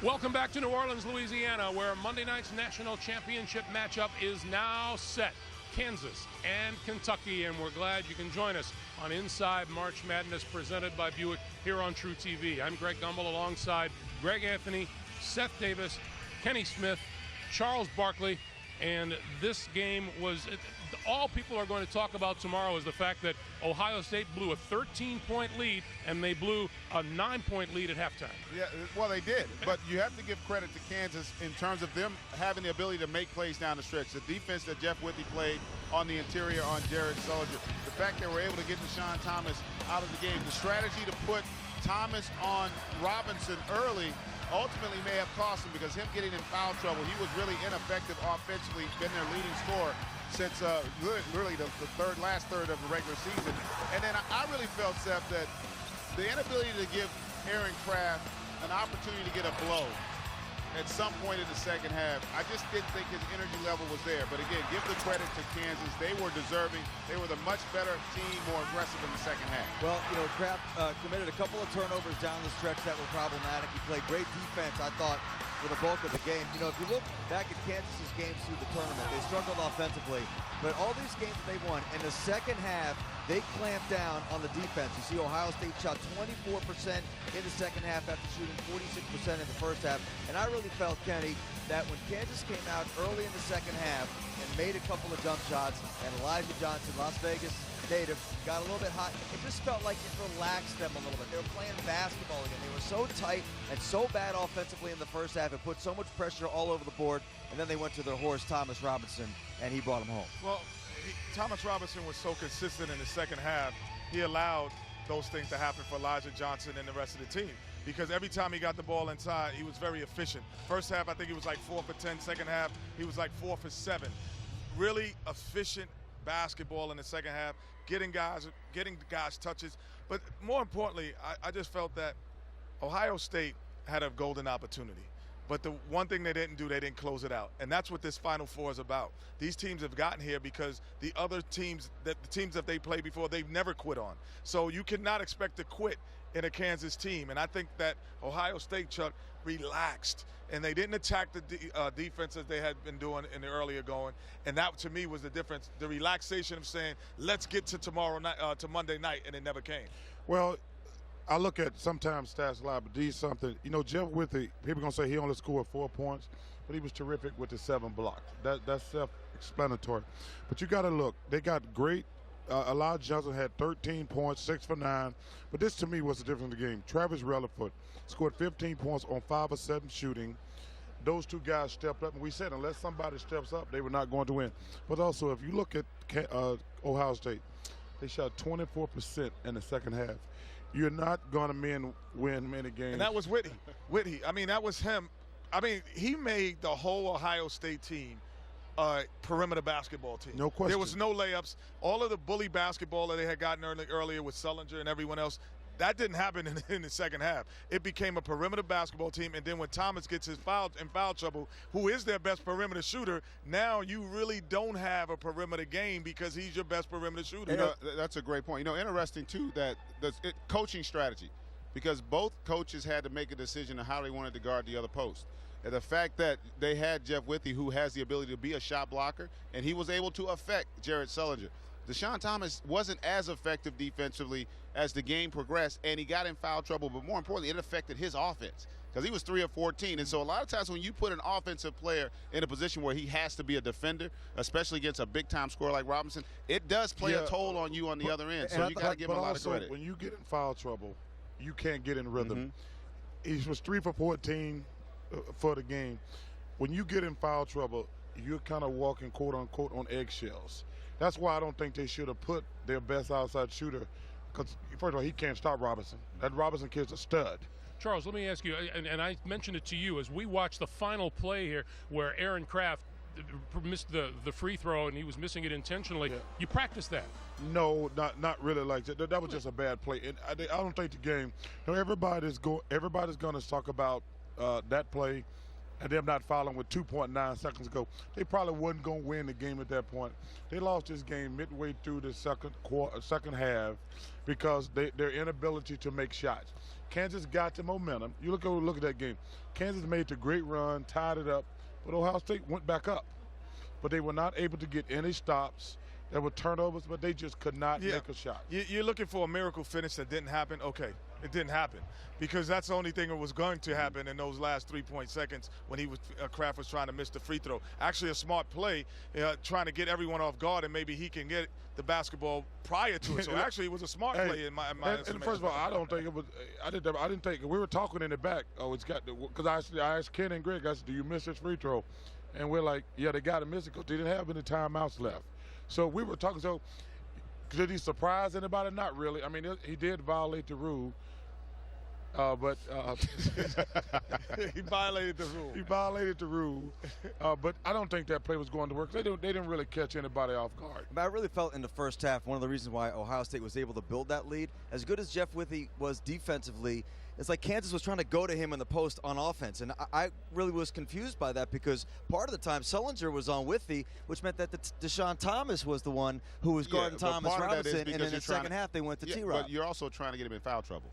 Welcome back to New Orleans, Louisiana, where Monday night's national championship matchup is now set. Kansas and Kentucky, and we're glad you can join us on Inside March Madness presented by Buick here on True TV. I'm Greg Gumbel alongside Greg Anthony, Seth Davis, Kenny Smith, Charles Barkley, and this game was, all people are going to talk about tomorrow is the fact that Ohio State blew a 13-point lead and they blew a 9-point lead at halftime. Yeah, well, they did, but you have to give credit to Kansas in terms of them having the ability to make plays down the stretch. The defense that Jeff Withey played on the interior on Jared Sullinger, the fact they were able to get Deshaun Thomas out of the game, the strategy to put Thomas on Robinson early ultimately may have cost him, because him getting in foul trouble, he was really ineffective offensively, been their leading scorer since really the last third of the regular season. And then I really felt, Seth, that the inability to give Aaron Craft an opportunity to get a blow at some point in the second half, I just didn't think his energy level was there. But again, give the credit to Kansas. They were deserving. They were the much better team, more aggressive in the second half. Well, you know, Kraft committed a couple of turnovers down the stretch that were problematic. He played great defense, I thought, for the bulk of the game. You know, if you look back at Kansas's games through the tournament, they struggled offensively. But all these games they won, in the second half, they clamped down on the defense. You see Ohio State shot 24% in the second half after shooting 46% in the first half. And I really felt, Kenny, that when Kansas came out early in the second half and made a couple of jump shots, and Elijah Johnson, Las Vegas native, got a little bit hot, it just felt like it relaxed them a little bit. They were playing basketball again. They were so tight and so bad offensively in the first half. It put so much pressure all over the board. And then they went to their horse, Thomas Robinson, and he brought them home. Well, Thomas Robinson was so consistent in the second half, he allowed those things to happen for Elijah Johnson and the rest of the team. Because every time he got the ball inside, he was very efficient. First half, I think he was like 4 for 10. Second half, he was like 4 for 7. Really efficient basketball in the second half, getting guys touches. But more importantly, I just felt that Ohio State had a golden opportunity. But the one thing they didn't do, they didn't close it out. And that's what this Final Four is about. These teams have gotten here because the other teams, the teams that they played before, they've never quit on. So you cannot expect to quit in a Kansas team. And I think that Ohio State, Chuck, relaxed. And they didn't attack the defense as they had been doing in the earlier going. And that, to me, was the difference. The relaxation of saying, let's get to tomorrow night, to Monday night, and it never came. Well, I look at sometimes stats live, but these something. You know, Jeff Withey, people going to say he only scored 4 points, but he was terrific with the 7 blocks. That's self-explanatory. But you got to look. They got great. Elijah Johnson had 13 points, 6 for 9. But this, to me, was the difference in the game. Travis Rutherford scored 15 points on 5 of 7 shooting. Those two guys stepped up, and we said unless somebody steps up, they were not going to win. But also, if you look at Ohio State, they shot 24% in the second half. You're not going to win many games. And that was Withey. I mean, that was him. I mean, he made the whole Ohio State team a perimeter basketball team. No question. There was no layups. All of the bully basketball that they had gotten earlier with Sullinger and everyone else, that didn't happen in the second half. It became a perimeter basketball team, and then when Thomas gets his foul trouble, who is their best perimeter shooter, now you really don't have a perimeter game because he's your best perimeter shooter. You know, that's a great point. You know, interesting, too, that coaching strategy, because both coaches had to make a decision on how they wanted to guard the other post. And the fact that they had Jeff Withey, who has the ability to be a shot blocker, and he was able to affect Jared Sullinger. Deshaun Thomas wasn't as effective defensively as the game progressed, and he got in foul trouble, but more importantly, it affected his offense because he was 3 of 14. And so a lot of times when you put an offensive player in a position where he has to be a defender, especially against a big-time scorer like Robinson, it does play a toll on you on the other end. So you got to give him a lot of credit. When you get in foul trouble, you can't get in rhythm. He was 3 for 14 for the game. When you get in foul trouble, you're kind of walking, quote-unquote, on eggshells. That's why I don't think they should have put their best outside shooter, because, first of all, he can't stop Robinson. That Robinson kid's a stud. Charles, let me ask you, and I mentioned it to you, as we watched the final play here where Aaron Craft missed the free throw and he was missing it intentionally. Yeah. You practiced that? No, not really like that. That was just a bad play. And I don't think the game, everybody's going to talk about that play and them not following with 2.9 seconds to go, they probably wasn't going to win the game at that point. They lost this game midway through the second half because their inability to make shots. Kansas got the momentum. You look at that game. Kansas made the great run, tied it up, but Ohio State went back up. But they were not able to get any stops. There were turnovers, but they just could not make a shot. You're looking for a miracle finish that didn't happen? Okay, it didn't happen because that's the only thing that was going to happen in those last 3 seconds when Kraft was trying to miss the free throw. Actually, a smart play, trying to get everyone off guard, and maybe he can get the basketball prior to it. So actually, it was a smart play in my estimation. And first of all, I don't think it was. I didn't think we were talking in the back. Oh, it's got because I asked Ken and Greg. I said, "Do you miss this free throw?" And we're like, "Yeah, they got to miss it because they didn't have any timeouts left." So we were talking. So did he surprise anybody? Not really. I mean, he did violate the rule. But he violated the rule. He violated the rule. But I don't think that play was going to work. They didn't really catch anybody off guard. But I really felt in the first half, one of the reasons why Ohio State was able to build that lead, as good as Jeff Withey was defensively, it's like Kansas was trying to go to him in the post on offense. And I really was confused by that because part of the time Sullinger was on Withey, which meant that Deshaun Thomas was the one who was guarding Thomas Robinson. And in the second half, they went to T-Rob. But you're also trying to get him in foul trouble.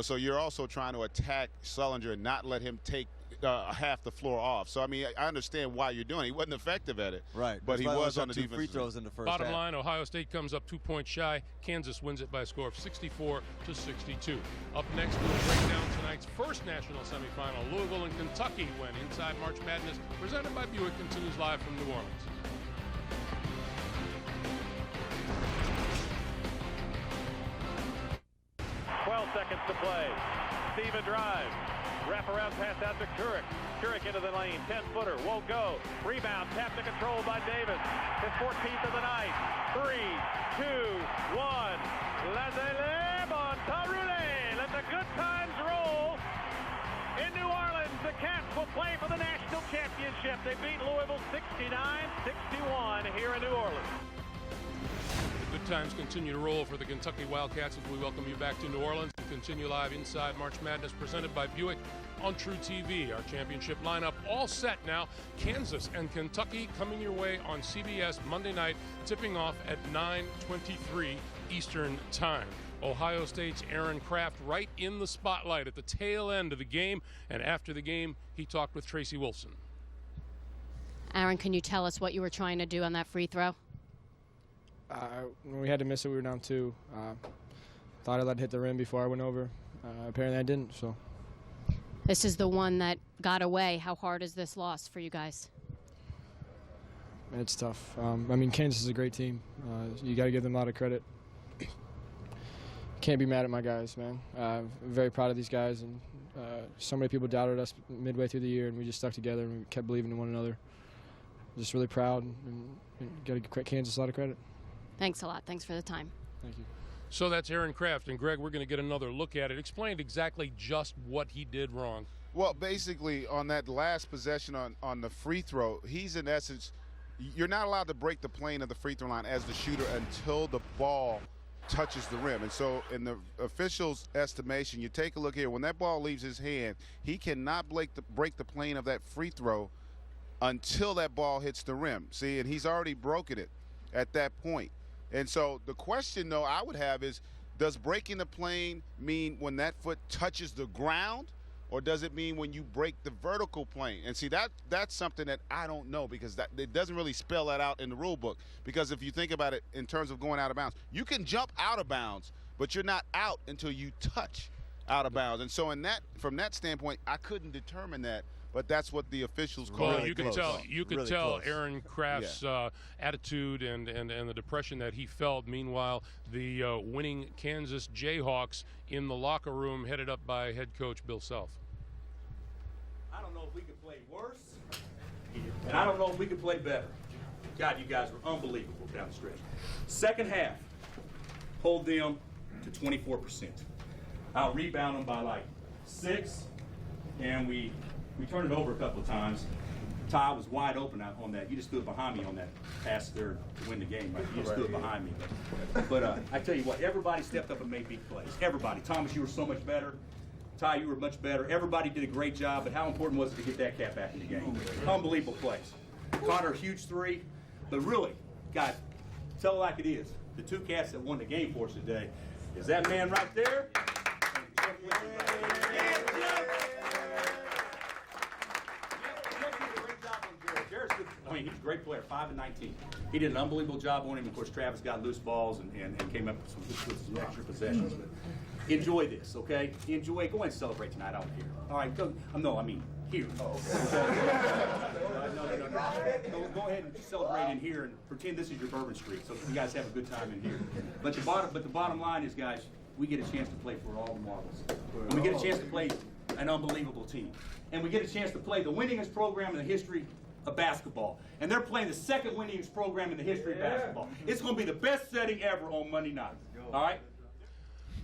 So you're also trying to attack Sullinger and not let him take half the floor off. So, I mean, I understand why you're doing it. He wasn't effective at it. Right. But he was on the two defense. free throws in the first Bottom half. line, Ohio State comes up 2 points shy. Kansas wins it by a score of 64-62. Up next, we'll break down tonight's first national semifinal. Louisville and Kentucky when Inside March Madness, presented by Buick, continues live from New Orleans. 12 seconds to play. Steven drives. Wraparound pass out to Turek. Turek into the lane. 10-footer. Won't go. Rebound. Tapped and controlled by Davis. His 14th of the night. 3, 2, 1. Lazele Montarule. Let the good times roll. In New Orleans, the Cats will play for the national championship. They beat Louisville 69-61 here in New Orleans. Good times continue to roll for the Kentucky Wildcats as we welcome you back to New Orleans and continue live Inside March Madness presented by Buick on True TV. Our championship lineup all set now. Kansas and Kentucky coming your way on CBS Monday night, tipping off at 9:23 Eastern Time. Ohio State's Aaron Kraft right in the spotlight at the tail end of the game, and after the game, he talked with Tracy Wilson. Aaron, can you tell us what you were trying to do on that free throw? When we had to miss it, we were down 2. Thought I let it hit the rim before I went over. Apparently I didn't, so. This is the one that got away. How hard is this loss for you guys? It's tough. I mean, Kansas is a great team. You got to give them a lot of credit. Can't be mad at my guys, man. I'm very proud of these guys, and so many people doubted us midway through the year, and we just stuck together and we kept believing in one another. Just really proud, and got to give Kansas a lot of credit. Thanks a lot. Thanks for the time. Thank you. So that's Aaron Kraft. And, Greg, we're going to get another look at it. Explain exactly just what he did wrong. Well, basically, on that last possession on the free throw, he's in essence, you're not allowed to break the plane of the free throw line as the shooter until the ball touches the rim. And so in the official's estimation, you take a look here. When that ball leaves his hand, he cannot break the plane of that free throw until that ball hits the rim. See, and he's already broken it at that point. And so the question, though, I would have is, does breaking the plane mean when that foot touches the ground, or does it mean when you break the vertical plane? And see, that's something that I don't know, because it doesn't really spell that out in the rule book. Because if you think about it in terms of going out of bounds, you can jump out of bounds, but you're not out until you touch out of bounds. And so from that standpoint, I couldn't determine that. But that's what the officials call. Well, really you could really tell close. Aaron Kraft's attitude and the depression that he felt. Meanwhile, the winning Kansas Jayhawks in the locker room, headed up by head coach Bill Self. I don't know if we could play worse, and I don't know if we could play better. God, you guys were unbelievable down the stretch. Second half, hold them to 24%. I'll rebound them by like 6, and we turned it over a couple of times. Ty was wide open on that. You just stood behind me on that pass there to win the game. Right? You just stood behind me. But I tell you what, everybody stepped up and made big plays. Everybody. Thomas, you were so much better. Ty, you were much better. Everybody did a great job, but how important was it to get that cat back in the game? Unbelievable plays. Connor, huge three. But really, God, tell it like it is. The two cats that won the game for us today is that man right there. I mean, he's a great player, 5 and 19. He did an unbelievable job on him. Of course, Travis got loose balls and came up with some extra possessions. But enjoy this, okay? Enjoy. Go ahead and celebrate tonight. I don't care. All right, go. No, I mean here. Oh, okay. No. Go ahead and celebrate in here and pretend this is your Bourbon Street, so you guys have a good time in here. But the bottom line is, guys, we get a chance to play for all the marbles, and we get a chance to play an unbelievable team, and we get a chance to play the winningest program in the history of basketball, and they're playing the second winningest program in the history of basketball. It's going to be the best setting ever on Monday night. All right.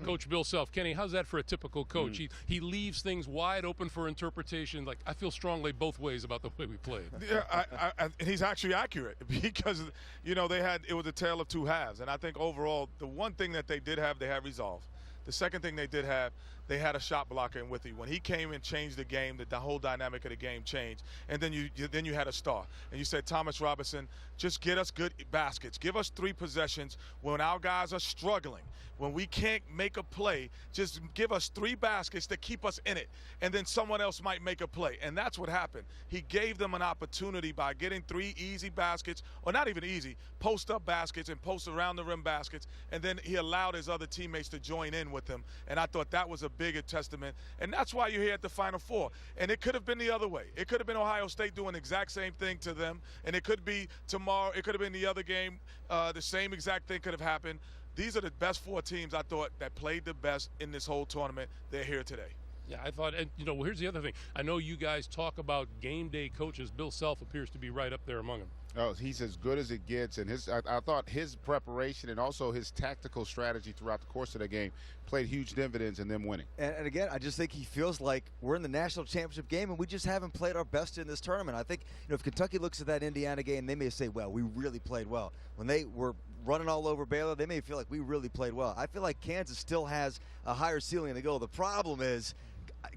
Coach Bill Self, Kenny, how's that for a typical coach? He leaves things wide open for interpretation. Like, I feel strongly both ways about the way we played. Yeah, and he's actually accurate because, you know, it was a tale of two halves. And I think overall, the one thing that they did have, they had resolve. The second thing they did have, they had a shot blocker in Withy. When he came and changed the game, the whole dynamic of the game changed. And then you had a star. And you said, Thomas Robinson, just get us good baskets. Give us 3 possessions when our guys are struggling. When we can't make a play, just give us 3 baskets to keep us in it. And then someone else might make a play. And that's what happened. He gave them an opportunity by getting 3 easy baskets, or not even easy, post-up baskets and post-around-the-rim baskets. And then he allowed his other teammates to join in with him. And I thought that was a bigger testament. And that's why you're here at the Final Four. And it could have been the other way. It could have been Ohio State doing the exact same thing to them. And it could be tomorrow. It could have been the other game. The same exact thing could have happened. These are the best 4 teams, I thought, that played the best in this whole tournament. They're here today. Yeah, I thought, and you know, here's the other thing. I know you guys talk about game day coaches. Bill Self appears to be right up there among them. Oh, he's as good as it gets, and I thought his preparation and also his tactical strategy throughout the course of the game played huge dividends in them winning. And again, I just think he feels like we're in the national championship game, and we just haven't played our best in this tournament. I think, you know, if Kentucky looks at that Indiana game, they may say, well, we really played well. When they were running all over Baylor, they may feel like we really played well. I feel like Kansas still has a higher ceiling to go. The problem is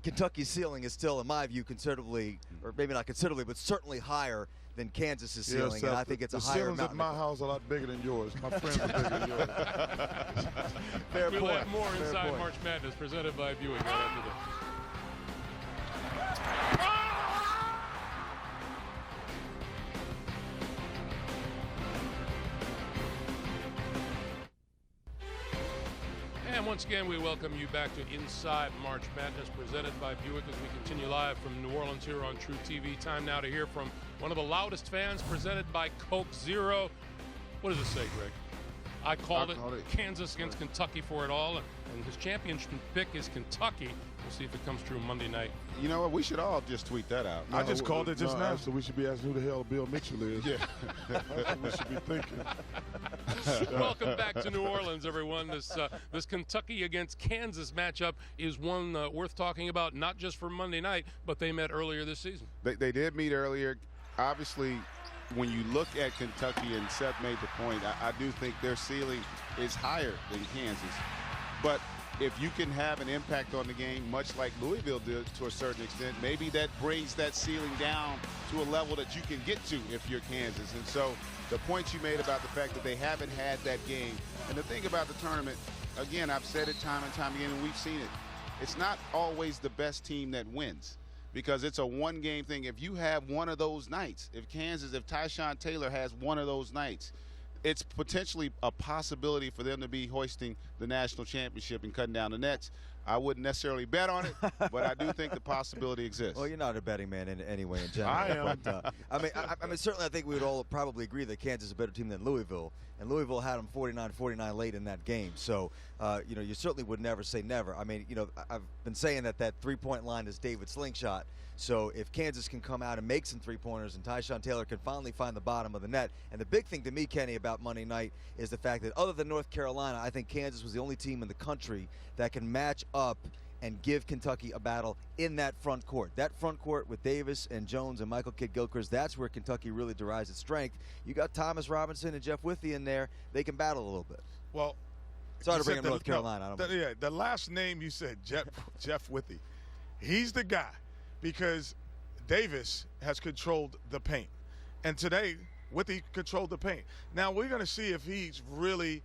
Kentucky's ceiling is still, in my view, considerably, or maybe not considerably, but certainly higher than Kansas's ceiling, and I think it's a higher mountain. The ceilings at my house are a lot bigger than yours. My friends are bigger than yours. Fair we'll point. have more Fair Inside point. March Madness presented by Buick right after this. And once again, we welcome you back to Inside March Madness, presented by Buick, as we continue live from New Orleans here on True TV. Time now to hear from one of the loudest fans, presented by Coke Zero. What does it say, Greg? I called it Kansas against Kentucky for it all, and his championship pick is Kentucky. We'll see if it comes true Monday night. You know what? We should all just tweet that out. I just called it just now. So we should be asking who the hell Bill Mitchell is. Yeah. That's what we should be thinking. Welcome back to New Orleans, everyone. This Kentucky against Kansas matchup is one worth talking about, not just for Monday night, but they met earlier this season. They did meet earlier. Obviously, when you look at Kentucky, and Seth made the point, I do think their ceiling is higher than Kansas. But if you can have an impact on the game, much like Louisville did to a certain extent, maybe that brings that ceiling down to a level that you can get to if you're Kansas. And so the points you made about the fact that they haven't had that game, and the thing about the tournament, again, I've said it time and time again, and we've seen it, it's not always the best team that wins, because it's a one-game thing. If you have one of those nights, if Tyshawn Taylor has one of those nights, it's potentially a possibility for them to be hoisting the national championship and cutting down the nets. I wouldn't necessarily bet on it, but I do think the possibility exists. Well, you're not a betting man anyway in general. I am. But, I mean, certainly I think we would all probably agree that Kansas is a better team than Louisville, and Louisville had them 49-49 late in that game. So, you know, you certainly would never say never. I mean, you know, I've been saying that three-point line is David's slingshot. So if Kansas can come out and make some three-pointers and Tyshawn Taylor can finally find the bottom of the net. And the big thing to me, Kenny, about Monday night is the fact that other than North Carolina, I think Kansas was the only team in the country that can match up and give Kentucky a battle in that front court. That front court with Davis and Jones and Michael Kidd-Gilchrist, that's where Kentucky really derives its strength. You got Thomas Robinson and Jeff Withy in there. They can battle a little bit. Well, sorry to bring up North Carolina. The last name you said, Jeff Withy. He's the guy because Davis has controlled the paint. And today, Withy controlled the paint. Now, we're going to see if he's really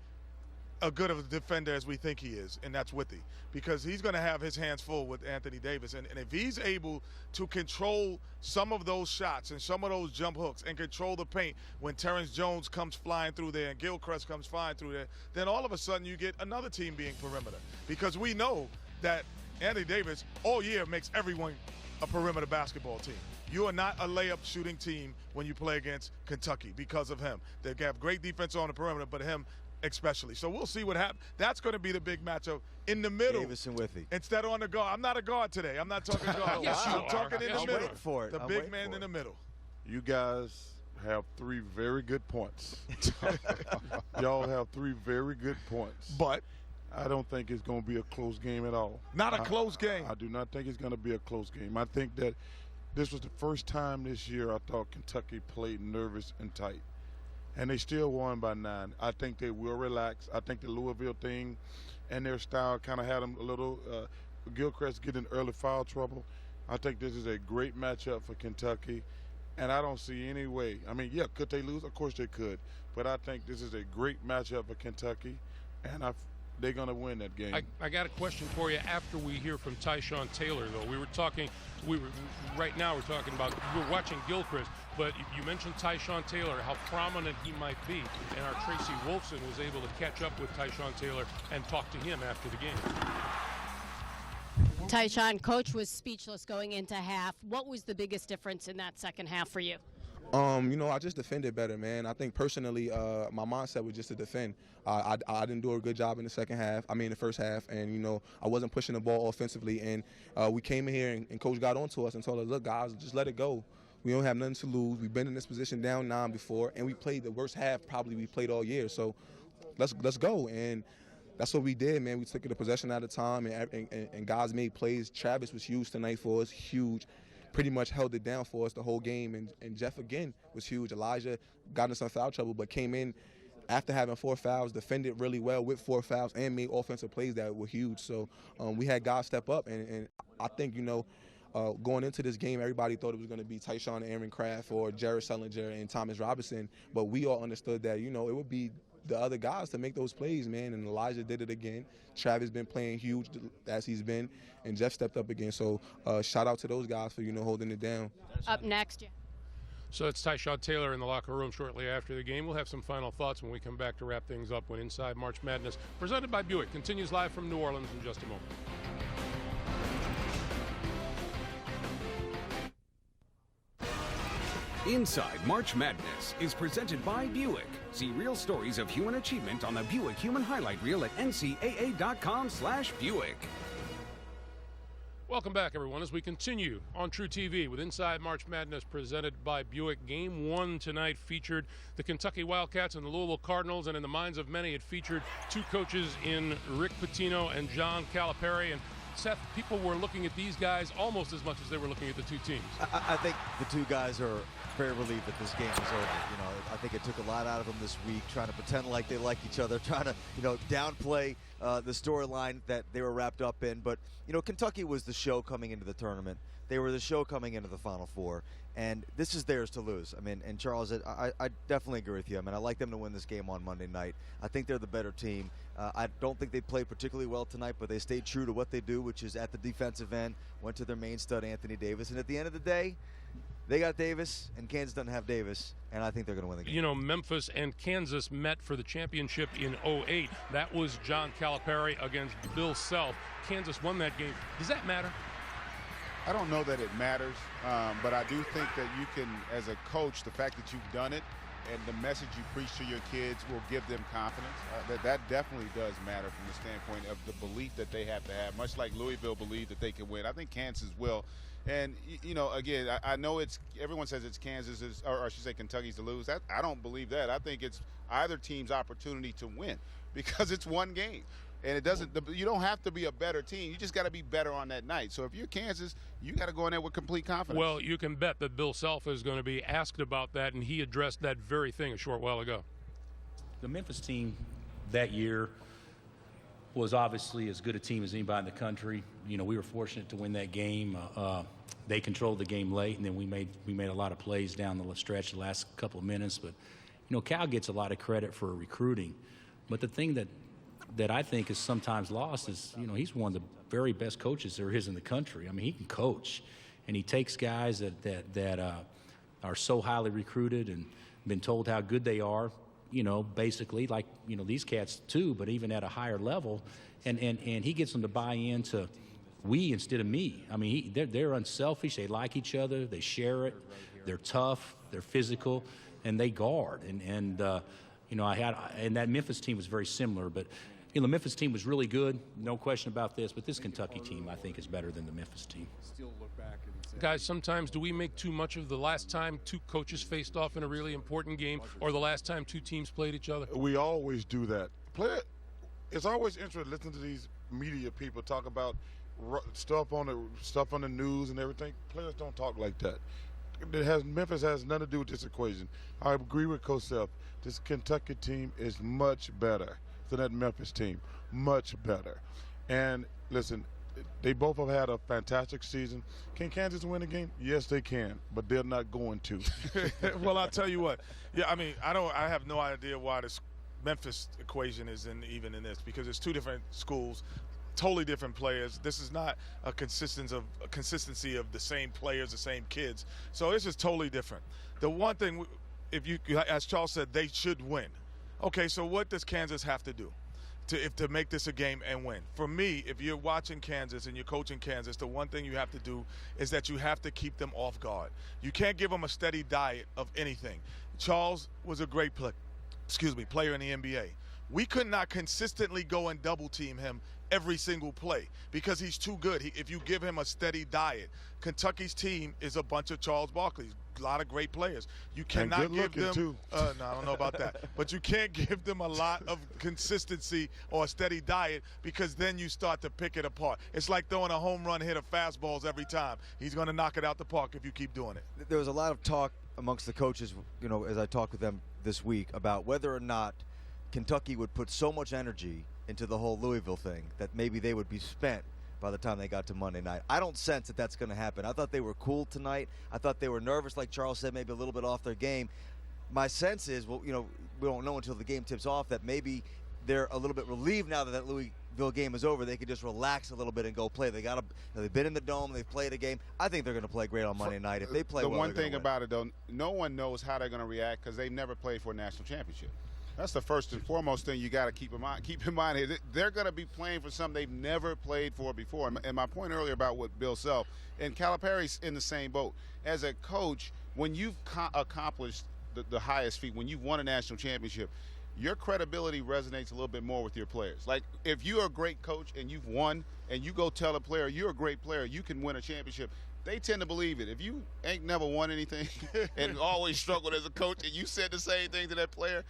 a good of a defender as we think he is, and that's Withy, because he's going to have his hands full with Anthony Davis. And if he's able to control some of those shots and some of those jump hooks and control the paint when Terrence Jones comes flying through there and Gilchrist comes flying through there, then all of a sudden you get another team being perimeter. Because we know that Anthony Davis all year makes everyone a perimeter basketball team. You are not a layup shooting team when you play against Kentucky because of him. They have great defense on the perimeter, but him especially. So we'll see what happens. That's going to be the big matchup in the middle. Davis and Withy. Instead of on the guard. I'm not a guard today. I'm not talking guard. Yes, you I'm are. talking in the middle. Wait for it. The I'll big wait man for in the middle. You guys have 3 very good points. Y'all have 3 very good points. But I don't think it's going to be a close game at all. not a close game. I do not think it's going to be a close game. I think that this was the first time this year I thought Kentucky played nervous and tight. And they still won by 9. I think they will relax. I think the Louisville thing and their style kind of had them a little Gilchrist getting early foul trouble. I think this is a great matchup for Kentucky. And I don't see any way. I mean, yeah, could they lose? Of course they could. But I think this is a great matchup for Kentucky. And they're going to win that game. I got a question for you after we hear from Tyshawn Taylor, though. Right now we're talking about, we're watching Gilchrist, but you mentioned Tyshawn Taylor, how prominent he might be. And our Tracy Wolfson was able to catch up with Tyshawn Taylor and talk to him after the game. Tyshawn, coach was speechless going into half. What was the biggest difference in that second half for you? I just defended better, man. I think personally, my mindset was just to defend. I didn't do a good job in the first half, and, I wasn't pushing the ball offensively. And we came in here, and Coach got onto us and told us, look, guys, just let it go. We don't have nothing to lose. We've been in this position down 9 before, and we played the worst half probably we played all year. So let's go. And that's what we did, man. We took it a possession at a time, and guys made plays. Travis was huge tonight for us, huge. Pretty much held it down for us the whole game, and Jeff again was huge. Elijah got into some foul trouble, but came in after having 4 fouls, defended really well with 4 fouls, and made offensive plays that were huge. So we had guys step up, and I think, going into this game, everybody thought it was going to be Tyshawn Aaron Craft or Jared Sullinger and Thomas Robinson, but we all understood that, it would be the other guys to make those plays, man, and Elijah did it again. Travis been playing huge as he's been, and Jeff stepped up again. So shout out to those guys for, holding it down. Up next, yeah. So it's Tyshawn Taylor in the locker room shortly after the game. We'll have some final thoughts when we come back to wrap things up when Inside March Madness, presented by Buick, continues live from New Orleans in just a moment. Inside March Madness is presented by Buick. See real stories of human achievement on the Buick Human Highlight Reel at ncaa.com/Buick. Welcome back, everyone, as we continue on True TV with Inside March Madness presented by Buick. Game 1 tonight featured the Kentucky Wildcats and the Louisville Cardinals, and in the minds of many, it featured 2 coaches in Rick Pitino and John Calipari. And Seth, people were looking at these guys almost as much as they were looking at the 2 teams. I think the 2 guys are very relieved that this game is over. I think it took a lot out of them this week, trying to pretend like they like each other, trying to, downplay the storyline that they were wrapped up in. But, Kentucky was the show coming into the tournament. They were the show coming into the Final Four. And this is theirs to lose. I mean, and Charles, I definitely agree with you. I mean, I like them to win this game on Monday night. I think they're the better team. I don't think they played particularly well tonight, but they stayed true to what they do, which is at the defensive end, went to their main stud, Anthony Davis. And at the end of the day, they got Davis, and Kansas doesn't have Davis, and I think they're going to win the game. Memphis and Kansas met for the championship in 2008. That was John Calipari against Bill Self. Kansas won that game. Does that matter? I don't know that it matters, but I do think that you can, as a coach, the fact that you've done it and the message you preach to your kids will give them confidence. That definitely does matter from the standpoint of the belief that they have to have, much like Louisville believed that they could win. I think Kansas will. And, again, I know everyone says it's Kansas, or I should say Kentucky's to lose. I don't believe that. I think it's either team's opportunity to win because it's one game. And you don't have to be a better team. You just got to be better on that night. So if you're Kansas, you got to go in there with complete confidence. Well, you can bet that Bill Self is going to be asked about that, and he addressed that very thing a short while ago. The Memphis team that year was obviously as good a team as anybody in the country. You know, we were fortunate to win that game. They controlled the game late, and then we made a lot of plays down the stretch the last couple of minutes. But, you know, Cal gets a lot of credit for recruiting. But the thing that I think is sometimes lost is, you know, he's one of the very best coaches there is in the country. I mean, he can coach, and he takes guys that are so highly recruited and been told how good they are, you know, basically like, you know, these cats too, but even at a higher level, and he gets them to buy into we instead of me. I mean, they're unselfish. They like each other. They share it. They're tough. They're physical, and they guard. And you know, and that Memphis team was very similar. But you know, the Memphis team was really good, no question about this. But this Kentucky team, I think, is better than the Memphis team. Still look back and say, guys, sometimes do we make too much of the last time two coaches faced off in a really important game, or the last time two teams played each other? We always do that. It's always interesting listening to these media people talk about stuff on the news and everything. Players don't talk like that. Memphis has nothing to do with this equation. I agree with Coach Self. This Kentucky team is much better than that Memphis team, much better. And listen, they both have had a fantastic season. Can Kansas win a game? Yes, they can, but they're not going to. Well, I'll tell you what. Yeah, I mean, I have no idea why this Memphis equation is even in this, because it's two different schools. Totally different players. This is not a consistency of the same players, the same kids. So this is totally different. The one thing, as Charles said, they should win. Okay, so what does Kansas have to do to make this a game and win? For me, if you're watching Kansas and you're coaching Kansas, the one thing you have to do is that you have to keep them off guard. You can't give them a steady diet of anything. Charles was a great player in the NBA. We could not consistently go and double team him every single play because he's too good. If you give him a steady diet, Kentucky's team is a bunch of Charles Barkley's, a lot of great players. You cannot give them. Too. No, I don't know about that, but you can't give them a lot of consistency or a steady diet because then you start to pick it apart. It's like throwing a home run hit of fastballs every time. He's going to knock it out the park if you keep doing it. There was a lot of talk amongst the coaches, you know, as I talked with them this week about whether or not Kentucky would put so much energy into the whole Louisville thing that maybe they would be spent by the time they got to Monday night. I don't sense that that's going to happen. I thought they were cool tonight. I thought they were nervous, like Charles said, maybe a little bit off their game. My sense is, well, you know, we don't know until the game tips off, that maybe they're a little bit relieved now that that Louisville game is over. They could just relax a little bit and go play. They've been in the Dome. They've played a game. I think they're going to play great on Monday night. If they play well, the one thing about it, though, no one knows how they're going to react because they've never played for a national championship. That's the first and foremost thing you got to keep in mind. Keep in mind here, they're going to be playing for something they've never played for before. And my point earlier about what Bill Self and Calipari's in the same boat. As a coach, when you've accomplished the highest feat, when you've won a national championship, your credibility resonates a little bit more with your players. Like if you're a great coach and you've won, and you go tell a player you're a great player, you can win a championship. They tend to believe it. If you ain't never won anything and always struggled as a coach and you said the same thing to that player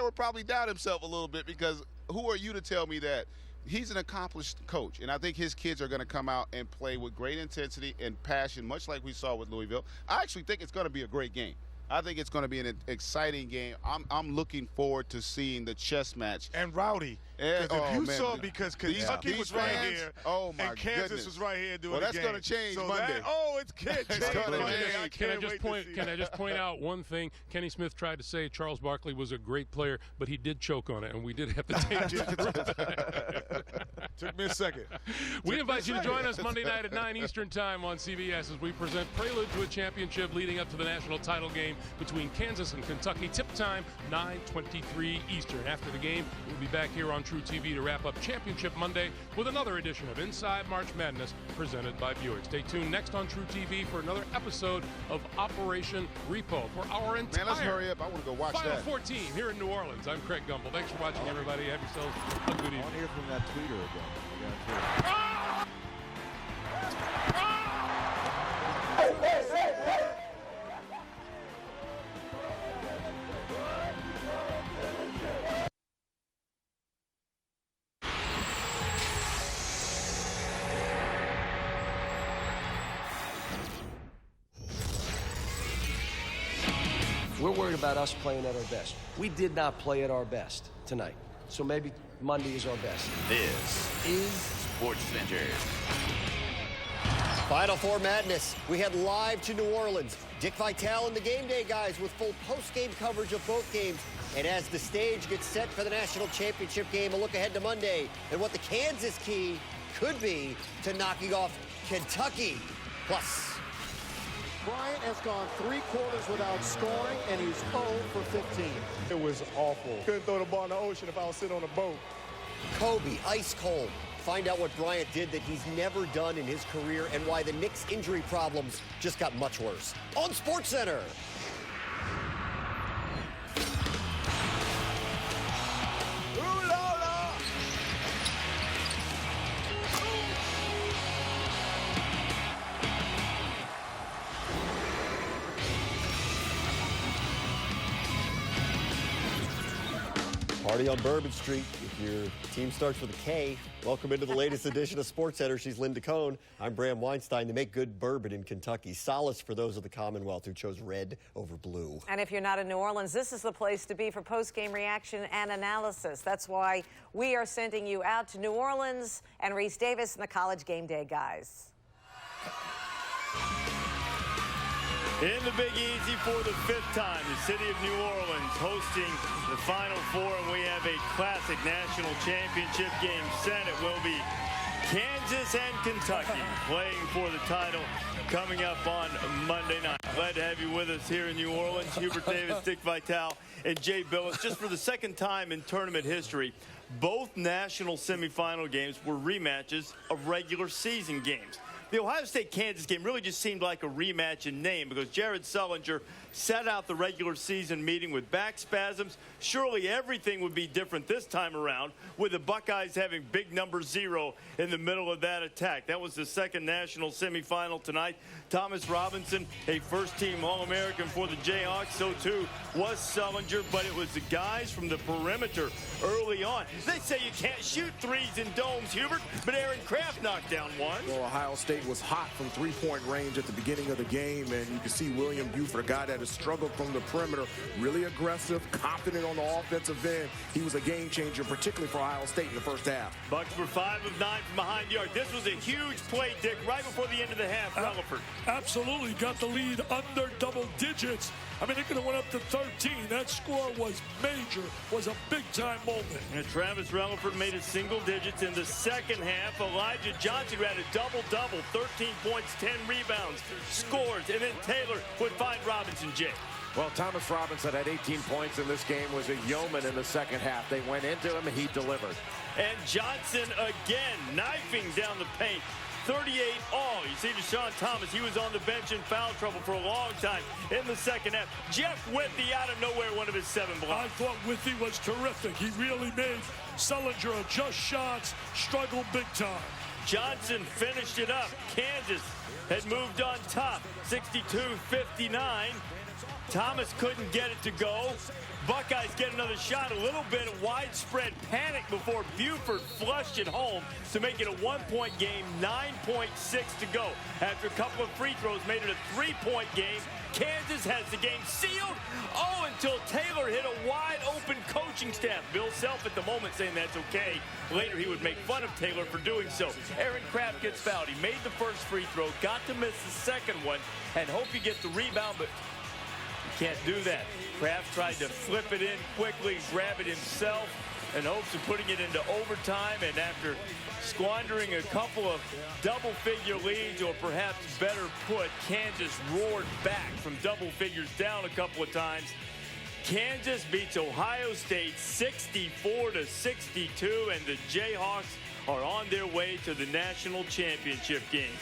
would probably doubt himself a little bit because who are you to tell me that? He's an accomplished coach, and I think his kids are going to come out and play with great intensity and passion, much like we saw with Louisville. I actually think it's going to be a great game. I think it's going to be an exciting game. I'm looking forward to seeing the chess match. And rowdy. Because Kentucky was right here, and Kansas was right here doing the game. Well, that's going to change Monday. It's change. Can I just point out one thing? Kenny Smith tried to say Charles Barkley was a great player, but he did choke on it, and we did have to take Took me a second. We invite you to join us Monday night at 9 Eastern Time on CBS as we present Prelude to a Championship leading up to the national title game between Kansas and Kentucky. Tip time, 9:23 Eastern. After the game, we'll be back here on True TV to wrap up Championship Monday with another edition of Inside March Madness presented by Buick. Stay tuned next on True TV for another episode of Operation Repo for our entire let's hurry up. I want to go watch Final that. Four team here in New Orleans. I'm Craig Gumbel. Thanks for watching, everybody. Have yourselves a good evening. I want to hear from that tweeter again. We're worried about us playing at our best. We did not play at our best tonight. So maybe Monday is our best. This is Sports Center. Final Four madness. We head live to New Orleans. Dick Vitale and the Game Day guys with full post-game coverage of both games. And as the stage gets set for the national championship game, a look ahead to Monday and what the Kansas key could be to knocking off Kentucky. Plus, Bryant has gone 3 quarters without scoring, and he's 0 for 15. It was awful. Couldn't throw the ball in the ocean if I was sitting on a boat. Kobe, ice cold. Find out what Bryant did that he's never done in his career and why the Knicks' injury problems just got much worse. On SportsCenter. Party on Bourbon Street. If your team starts with a K, welcome into the latest edition of SportsCenter. She's Linda Cohn. I'm Bram Weinstein. They make good bourbon in Kentucky. Solace for those of the Commonwealth who chose red over blue. And if you're not in New Orleans, this is the place to be for post-game reaction and analysis. That's why we are sending you out to New Orleans and Reese Davis and the College Game Day guys. In the Big Easy for the 5th time, the city of New Orleans hosting the Final Four, and we have a classic national championship game set. It will be Kansas and Kentucky playing for the title coming up on Monday night. Glad to have you with us here in New Orleans. Hubert Davis, Dick Vitale, and Jay Billis. Just for the 2nd time in tournament history, both national semifinal games were rematches of regular season games. The Ohio State-Kansas game really just seemed like a rematch in name because Jared Sullinger sat out the regular season meeting with back spasms. Surely everything would be different this time around with the Buckeyes having big number 0 in the middle of that attack. That was the 2nd national semifinal tonight. Thomas Robinson, a first-team All-American for the Jayhawks. So, too, was Sullinger, but it was the guys from the perimeter early on. They say you can't shoot threes in domes, Hubert, but Aaron Kraft knocked down one. Well, Ohio State was hot from three-point range at the beginning of the game, and you can see William Buford, a guy that has struggled from the perimeter, really aggressive, confident on the offensive end. He was a game changer, particularly for Ohio State in the first half. Bucks were 5 of 9 from behind the arc. This was a huge play, Dick, right before the end of the half. Relaford. Absolutely got the lead under double digits. I mean, it could have went up to 13. That score was major, was a big-time moment. And Travis Relaford made it single digits in the second half. Elijah Johnson had a double-double, 13 points, 10 rebounds, scores, and then Taylor would find Robinson, Jay. Well, Thomas Robinson had 18 points in this game, was a yeoman in the second half. They went into him, and he delivered. And Johnson again knifing down the paint. 38 all. You see Deshaun Thomas, he was on the bench in foul trouble for a long time in the second half. Jeff Withey out of nowhere, one of his 7 blocks. I thought Withey was terrific. He really made Sullinger adjust shots, struggled big time. Johnson finished it up. Kansas had moved on top, 62-59. Thomas couldn't get it to go. Buckeyes get another shot, a little bit of widespread panic before Buford flushed it home to make it a 1-point game, 9.6 to go. After a couple of free throws, made it a 3-point game. Kansas has the game sealed. Oh, until Taylor hit a wide open coaching staff. Bill Self at the moment saying that's okay. Later he would make fun of Taylor for doing so. Aaron Kraft gets fouled. He made the first free throw, got to miss the second one, and hope he gets the rebound, but he can't do that. Kraft tried to flip it in quickly, grab it himself, in hopes of putting it into overtime, and after squandering a couple of double-figure leads, or perhaps better put, Kansas roared back from double figures down a couple of times. Kansas beats Ohio State 64-62, and the Jayhawks are on their way to the national championship game.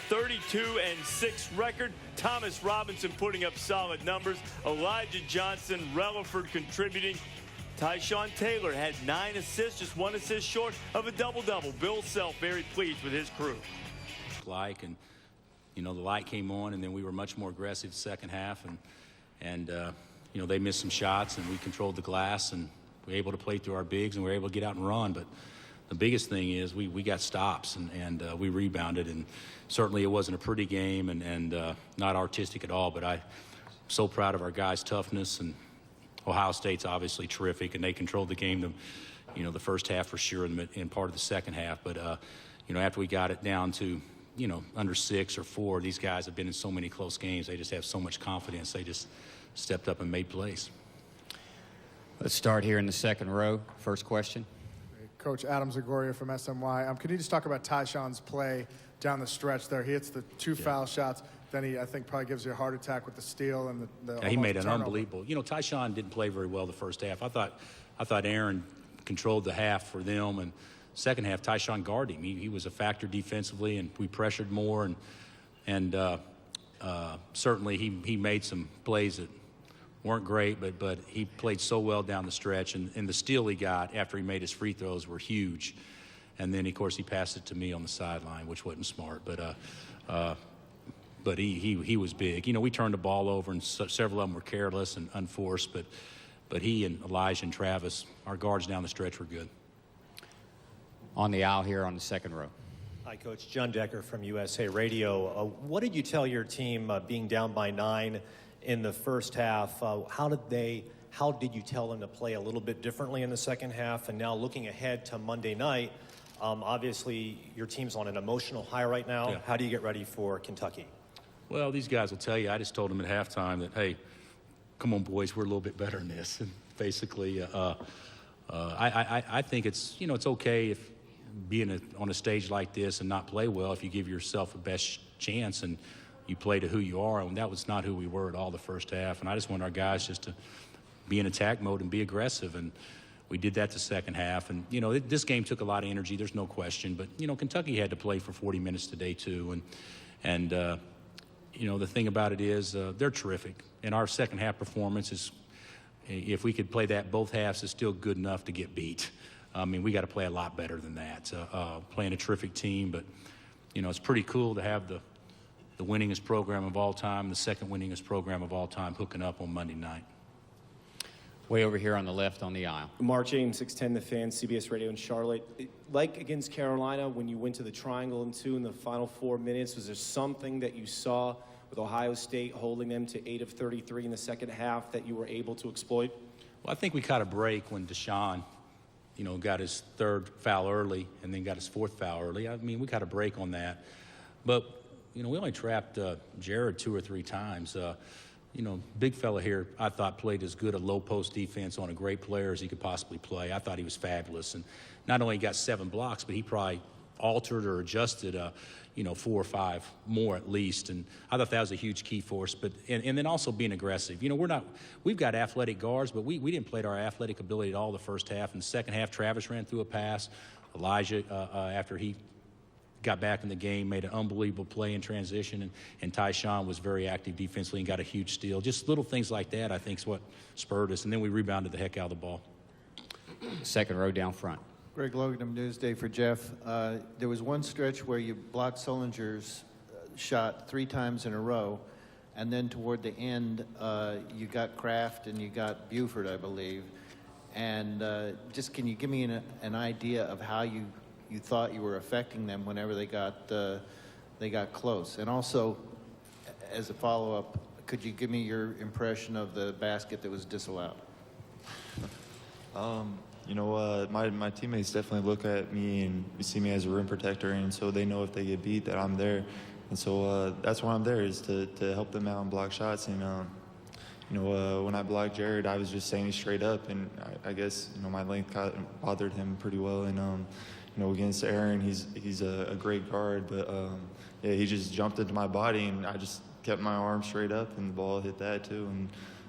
32-6 record. Thomas Robinson putting up solid numbers. Elijah Johnson, Relaford contributing. Tyshawn Taylor had 9 assists, just 1 assist short of a double-double. Bill Self very pleased with his crew. And you know, the light came on, and then we were much more aggressive second half, and you know, they missed some shots, and we controlled the glass, and we were able to play through our bigs, and we were able to get out and run. But the biggest thing is we got stops, and we rebounded, and certainly it wasn't a pretty game and not artistic at all, but I'm so proud of our guys' toughness, and Ohio State's obviously terrific, and they controlled the game you know, the first half for sure and part of the second half. But, you know, after we got it down to, you know, under 6 or 4, these guys have been in so many close games. They just have so much confidence. They just stepped up and made plays. Let's start here in the second row. First question. Coach Adam Zagoria from SMY. Can you just talk about Tyshawn's play down the stretch there? He hits the 2 foul shots. Then he, I think, probably gives you a heart attack with the steal and the he made an turnover. unbelievable. You know, Tyshawn didn't play very well the first half. I thought Aaron controlled the half for them, and second half Tyshawn guarded him. He was a factor defensively, and we pressured more, and certainly he made some plays that weren't great, but he played so well down the stretch, and the steal he got after he made his free throws were huge. And then, of course, he passed it to me on the sideline, which wasn't smart, but he was big. You know, we turned the ball over, and several of them were careless and unforced, but he and Elijah and Travis, our guards down the stretch, were good. On the aisle here on the second row. Hi, Coach. John Decker from USA Radio. What did you tell your team being down by 9 in the first half? How did you tell them to play a little bit differently in the second half? And now looking ahead to Monday night, obviously your team's on an emotional high right now. Yeah. How do you get ready for Kentucky? Well, these guys will tell you, I just told them at halftime that, hey, come on, boys, we're a little bit better than this. And basically, I think it's, you know, it's okay if being on a stage like this and not play well if you give yourself a best chance and you play to who you are. And that was not who we were at all the first half. And I just want our guys just to be in attack mode and be aggressive. And we did that the second half. And, you know, this game took a lot of energy. There's no question. But, you know, Kentucky had to play for 40 minutes today, too. And you know, the thing about it is they're terrific. And our second half performance is, if we could play that both halves, is still good enough to get beat. I mean, we got to play a lot better than that. Playing a terrific team. But, you know, it's pretty cool to have the winningest program of all time, the second winningest program of all time, hooking up on Monday night. Way over here on the left on the aisle. Mark James, 610 The Fan, CBS Radio in Charlotte. Like against Carolina, when you went to the triangle and 2 in the final 4 minutes, was there something that you saw with Ohio State holding them to 8 of 33 in the second half that you were able to exploit? Well, I think we caught a break when Deshaun, you know, got his 3rd foul early and then got his 4th foul early. I mean, we caught a break on that. But, you know, we only trapped Jared 2 or 3 times. You know, big fella here, I thought played as good a low post defense on a great player as he could possibly play. I thought he was fabulous. And not only got 7 blocks, but he probably altered or adjusted, you know, 4 or 5 more at least. And I thought that was a huge key for us. But and then also being aggressive. You know, we've got athletic guards, but we didn't play to our athletic ability at all the first half. In the second half, Travis ran through a pass. Elijah, after he got back in the game, made an unbelievable play in transition, and Tyshawn was very active defensively and got a huge steal. Just little things like that, I think, is what spurred us, and then we rebounded the heck out of the ball. Second row down front. Greg Logan, Newsday for Jeff. There was one stretch where you blocked Sullinger's shot 3 times in a row, and then toward the end, you got Kraft and you got Buford, I believe. And just can you give me an idea of how you thought you were affecting them whenever they got close? And also, as a follow-up, could you give me your impression of the basket that was disallowed? You know, my teammates definitely look at me and see me as a rim protector, and so they know if they get beat that I'm there. And so that's why I'm there, is to help them out and block shots. And, you know, when I blocked Jared, I was just standing straight up, and I guess, you know, my length bothered him pretty well. And, you know, against Aaron, he's a great guard, but yeah, he just jumped into my body, and I just kept my arm straight up, and the ball hit that too.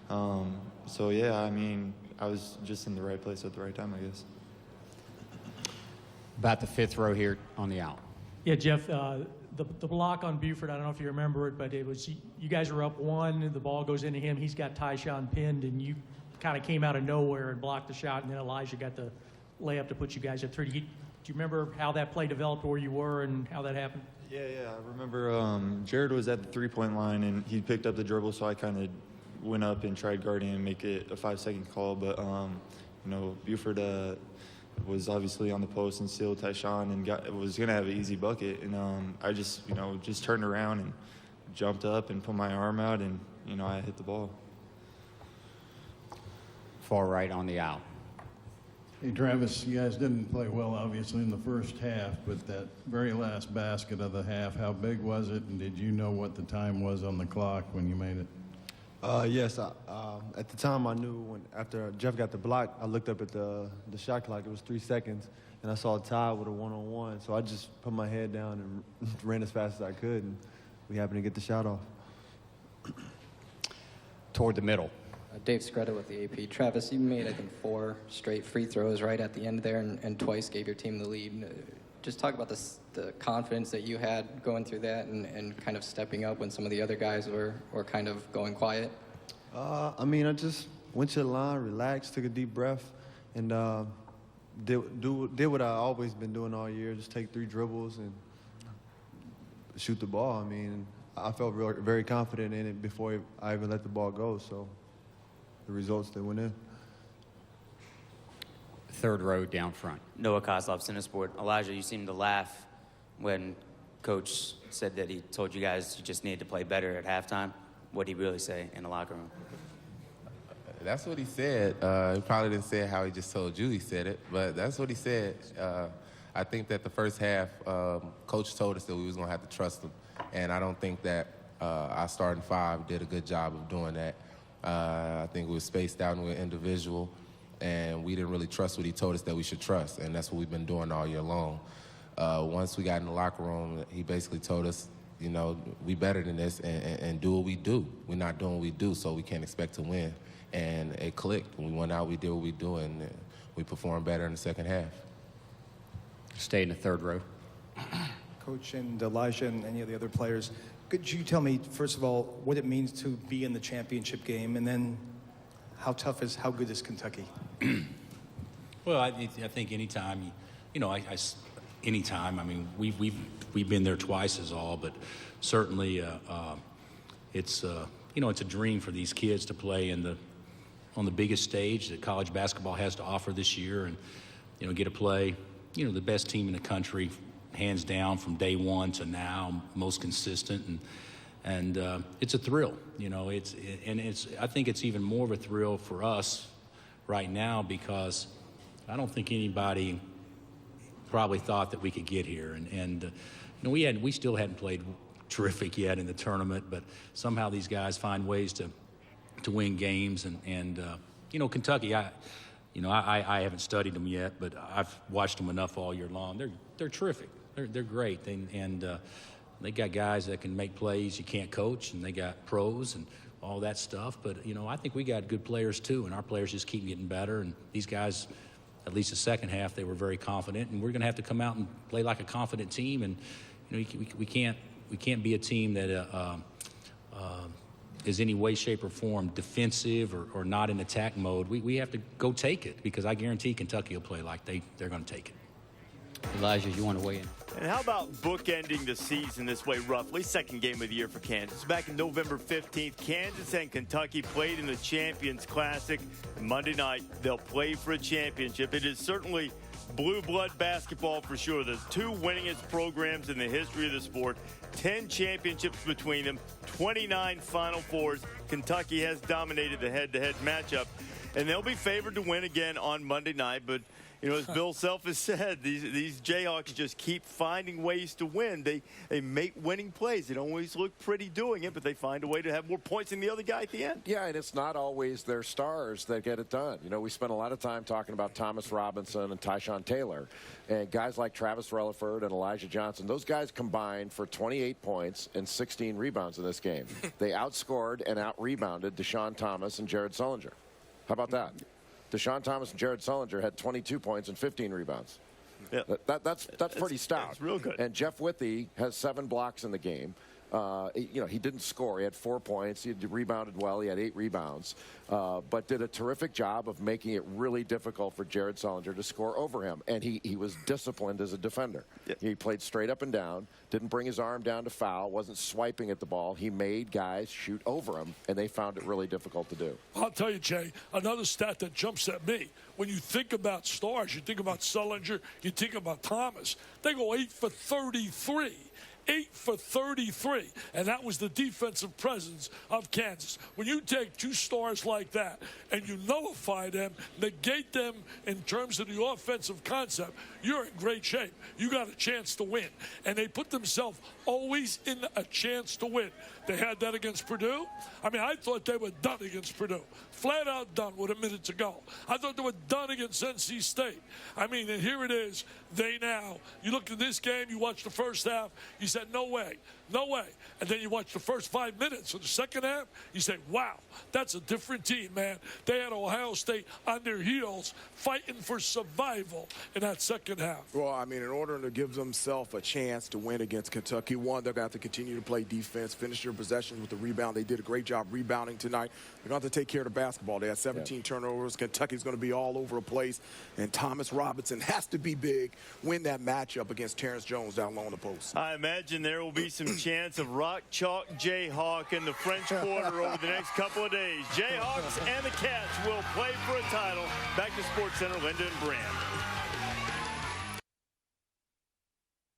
And so yeah, I mean, I was just in the right place at the right time, I guess. About the 5th row here on the aisle. Yeah, Jeff, the block on Buford, I don't know if you remember it, but it was, you guys are up 1, the ball goes into him, he's got Tyshawn pinned, and you kind of came out of nowhere and blocked the shot, and then Elijah got the layup to put you guys at 3. Do you remember how that play developed, where you were, and how that happened? Yeah, I remember Jared was at the 3-point line, and he picked up the dribble, so I kind of went up and tried guarding and make it a 5-second call. But, you know, Buford was obviously on the post and sealed Tyshawn and was going to have an easy bucket. And I just, you know, just turned around and jumped up and put my arm out, and, you know, I hit the ball. Far right on the aisle. Hey, Travis, you guys didn't play well, obviously, in the first half, but that very last basket of the half, how big was it, and did you know what the time was on the clock when you made it? Yes. At the time, I knew after Jeff got the block, I looked up at the shot clock. It was 3 seconds, and I saw a tie with a one-on-one. So I just put my head down and ran as fast as I could, and we happened to get the shot off. Toward the middle. Dave Scretta with the AP. Travis, you made, I think, 4 straight free throws right at the end there and twice gave your team the lead. Just talk about the confidence that you had going through that and kind of stepping up when some of the other guys were kind of going quiet. I mean, I just went to the line, relaxed, took a deep breath, and did what I always been doing all year, just take 3 dribbles and shoot the ball. I mean, I felt very confident in it before I even let the ball go, so the results, they went in. Third row down front. Noah Kozlov, Center Sport. Elijah, you seemed to laugh when Coach said that he told you guys you just needed to play better at halftime. What did he really say in the locker room? That's what he said. He probably didn't say how he just told you he said it, but that's what he said. I think that the first half, Coach told us that we was going to have to trust him, and I don't think that our starting 5 did a good job of doing that. I think we were spaced out and we were individual, and we didn't really trust what he told us that we should trust, and that's what we've been doing all year long. Once we got in the locker room, he basically told us, you know, we better than this and do what we do. We're not doing what we do, so we can't expect to win. And it clicked. When we went out, we did what we do, and we performed better in the second half. Stay in the third row. Coach and Elijah and any of the other players, could you tell me, first of all, what it means to be in the championship game, and then how good is Kentucky? Well, I think anytime, anytime. I mean, we've been there twice as all, but certainly it's a dream for these kids to play on the biggest stage that college basketball has to offer this year, and get to play the best team in the country, hands down from day one to now, most consistent, and it's a thrill. I think it's even more of a thrill for us right now because I don't think anybody probably thought that we could get here, and we still hadn't played terrific yet in the tournament, but somehow these guys find ways to win games, and Kentucky, I haven't studied them yet, but I've watched them enough all year long. They're terrific. They're great, and they got guys that can make plays you can't coach, and they got pros and all that stuff. But I think we got good players too, and our players just keep getting better. And these guys, at least the second half, they were very confident, and we're going to have to come out and play like a confident team. And we can't be a team that is any way, shape, or form defensive or not in attack mode. We have to go take it, because I guarantee Kentucky will play like they're going to take it. Elijah, you want to weigh in? And how about bookending the season this way roughly? Second game of the year for Kansas. Back in November 15th, Kansas and Kentucky played in the Champions Classic. Monday night, they'll play for a championship. It is certainly blue blood basketball for sure. The 2 winningest programs in the history of the sport. 10 championships between them, 29 Final Fours. Kentucky has dominated the head-to-head matchup, and they'll be favored to win again on Monday night. But as Bill Self has said, these Jayhawks just keep finding ways to win. They make winning plays. They don't always look pretty doing it, but they find a way to have more points than the other guy at the end. Yeah, and it's not always their stars that get it done. We spent a lot of time talking about Thomas Robinson and Tyshawn Taylor, and guys like Travis Relaford and Elijah Johnson. Those guys combined for 28 points and 16 rebounds in this game. They outscored and out-rebounded Deshaun Thomas and Jared Sullinger. How about that? Deshaun Thomas and Jared Sullinger had 22 points and 15 rebounds. Yeah. That's pretty stout. That's real good. And Jeff Withey has 7 blocks in the game. He didn't score. He had 4 points. He rebounded well. He had 8 rebounds, but did a terrific job of making it really difficult for Jared Sullinger to score over him. And he was disciplined as a defender. Yeah. He played straight up and down, didn't bring his arm down to foul, wasn't swiping at the ball. He made guys shoot over him, and they found it really difficult to do. I'll tell you, Jay, another stat that jumps at me. When you think about stars, you think about Sullinger, you think about Thomas. They go 8 for 33. 8 for 33, and that was the defensive presence of Kansas. When you take two stars like that and you nullify them, negate them in terms of the offensive concept, you're in great shape. You got a chance to win. And they put themselves always in a chance to win. They had that against Purdue. I mean, I thought they were done against Purdue. Flat out done with a minute to go. I thought they were done against NC State. I mean, and here it is. You looked at this game, you watched the first half, you said, no way, no way. And then you watch the first 5 minutes of the second half, you say, wow, that's a different team, man. They had Ohio State on their heels fighting for survival in that second half. Well, I mean, in order to give themselves a chance to win against Kentucky, one, they're going to have to continue to play defense, finish their possessions with the rebound. They did a great job rebounding tonight. They're going to have to take care of the basketball. They had 17 turnovers. Kentucky's going to be all over the place. And Thomas Robinson has to be big, win that matchup against Terrence Jones down low on the post. I imagine there will be some chance of rock chalk Jayhawk in the French Quarter over the next couple of days. Jayhawks and the Cats will play for a title. Back to SportsCenter, Linda and Brand.